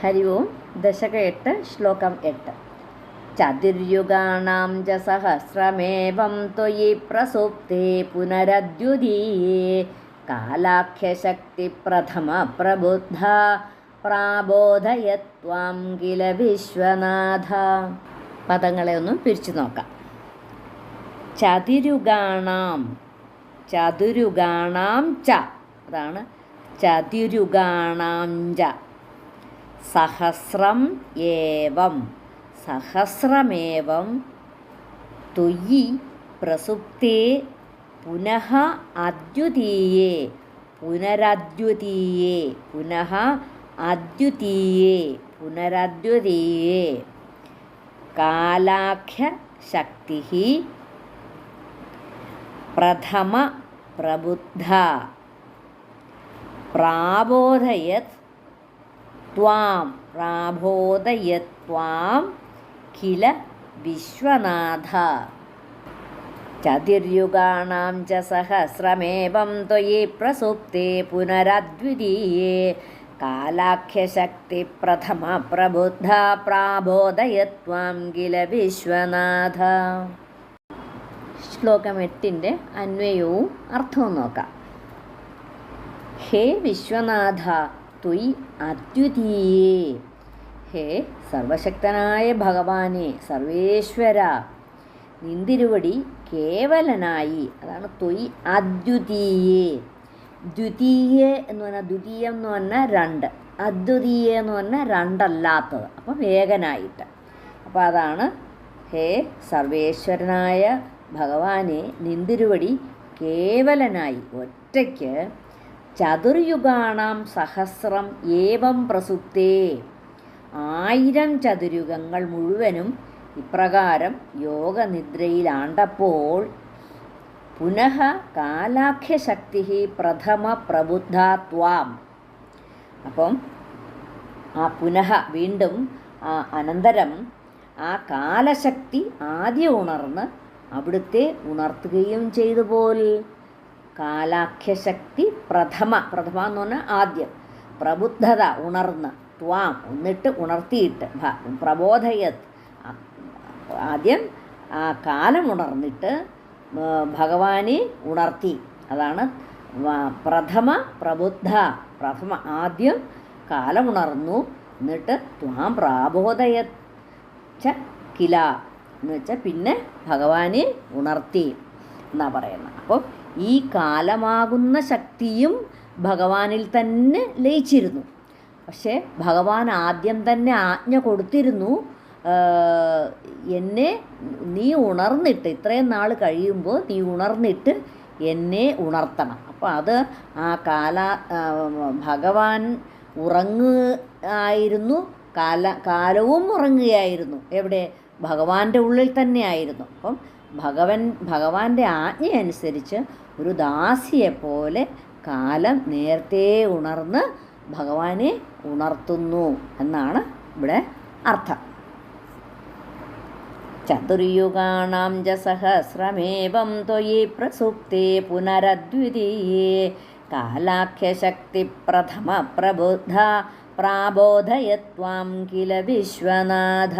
ഹരി ഓം. ദശകം 8, ശ്ലോകം 8. ചതുര്യുഗാണാം ച സഹസ്രമേവം ത്വയി പ്രസുപ്തേ പുനരദ്യുതീയേ കാലാഖ്യശക്തി പ്രഥമ പ്രബുദ്ധ പ്രാബോധയത്വാം കില വിശ്വനാഥ. പദങ്ങളെ ഒന്ന് പിരിച്ചു നോക്കാം. ചതുരുഗാണാം, ചതുരുഗാണാം ച, അതാണ് ചതുരുഗാണാം ച. സഹസ്രം ഏവം, സഹസ്രമേവം ത്വയി പ്രസുപ്തേ പുനഃ അദ്വിതീയേ, പുനരദ്വിതീയേ, പുനഃ അദ്വിതീയേ, പുനരദ്വിതീയേ കാലാഖ്യശക്തി പ്രഥമ പ്രബുദ്ധ പ്രാബോധയത് ത്വാം, പ്രാബോധയത് ത്വാം കില വിശ്വനാഥ. ചതുര്യുഗാണാം ച സഹസ്രമേവം ത്വയി പ്രസുപ്തേ പുനരദ്വിതീയേ കാലാഖ്യശക്തി പ്രഥമ പ്രബുദ്ധ പ്രാബോധയത് ത്വാം കില വിശ്വനാഥ. ശ്ലോകം 8 അന്വയവും അർത്ഥവും നോക്കാം. ഹേ വിശ്വനാഥ ത്വയി അദ്വിതീയേ, ഹേ സർവശക്തനായ ഭഗവാനെ, സർവേശ്വര, നിന്തിരുവടി കേവലനായി, അതാണ് ത്വയി അദ്വിതീയേ. ദ്വിതീയേ എന്ന് പറഞ്ഞാൽ, ദ്വിതീയം എന്ന് പറഞ്ഞാൽ രണ്ട്, അദ്വിതീയ എന്ന് പറഞ്ഞാൽ രണ്ടല്ലാത്തത്, അപ്പം ഏകനായിട്ട്. അപ്പോൾ അതാണ് ഹേ സർവേശ്വരനായ ഭഗവാനെ, നിന്തിരുവടി കേവലനായി ഒറ്റയ്ക്ക് ചതുർയുഗാണാം സഹസ്രം ഏവം പ്രസുപ്തേ, 1000 ചതുരുഗങ്ങൾ മുഴുവനും ഇപ്രകാരം യോഗനിദ്രയിലാണ്ടപ്പോൾ പുനഃ കാലാഖ്യശക്തി പ്രഥമ പ്രബുദ്ധ ത്വാം. അപ്പം ആ പുനഃ വീണ്ടും, ആ അനന്തരം ആ കാലശക്തി ആദ്യം ഉണർന്ന് അവിടുത്തെ ഉണർത്തുകയും ചെയ്തു പോൽ. കാലാഖ്യശക്തി പ്രഥമ, പ്രഥമ എന്ന് പറഞ്ഞാൽ ആദ്യം, പ്രബുദ്ധത ഉണർന്ന്, ത്വാം എന്നിട്ട് ഉണർത്തിയിട്ട്, പ്രബോധയത് ആദ്യം ആ കാലം ഉണർന്നിട്ട് ഭഗവാനെ ഉണർത്തി, അതാണ് പ്രഥമ പ്രബുദ്ധ. പ്രഥമ ആദ്യം കാലമുണർന്നു, എന്നിട്ട് ത്വാം പ്രാബോധയത് ച കില എന്ന് വെച്ചാൽ പിന്നെ ഭഗവാനെ ഉണർത്തി എന്നാണ് പറയുന്നത്. അപ്പോൾ ഈ കാലമാകുന്ന ശക്തിയും ഭഗവാനിൽ തന്നെ ലയിച്ചിരുന്നു. പക്ഷേ ഭഗവാൻ ആദ്യം തന്നെ ആജ്ഞ കൊടുത്തിരുന്നു, എന്നെ നീ ഉണർന്നിട്ട്, ഇത്രയും നാൾ കഴിയുമ്പോൾ നീ ഉണർന്നിട്ട് എന്നെ ഉണർത്തണം. അപ്പോൾ അത് ആ ഭഗവാൻ ഉറങ്ങുകയായിരുന്നു, കാലവും ഉറങ്ങുകയായിരുന്നു. എവിടെ? ഭഗവാന്റെ ഉള്ളിൽ തന്നെ ആയിരുന്നു. അപ്പം ഭഗവാന്റെ ആജ്ഞയനുസരിച്ച് ഒരു ദാസിയെപ്പോലെ കാലം നേരത്തെ ഉണർന്ന് ഭഗവാനെ ഉണർത്തുന്നു എന്നാണ് ഇവിടെ അർത്ഥം. ചതുർയുഗാണാം ച സഹസ്രമേവം ത്വയി പ്രസുപ്തേ പുനരദ്വിതീയേ കാലാഖ്യശക്തി പ്രഥമ പ്രബുദ്ധ പ്രാബോധയത് ത്വാം കില വിശ്വനാഥ.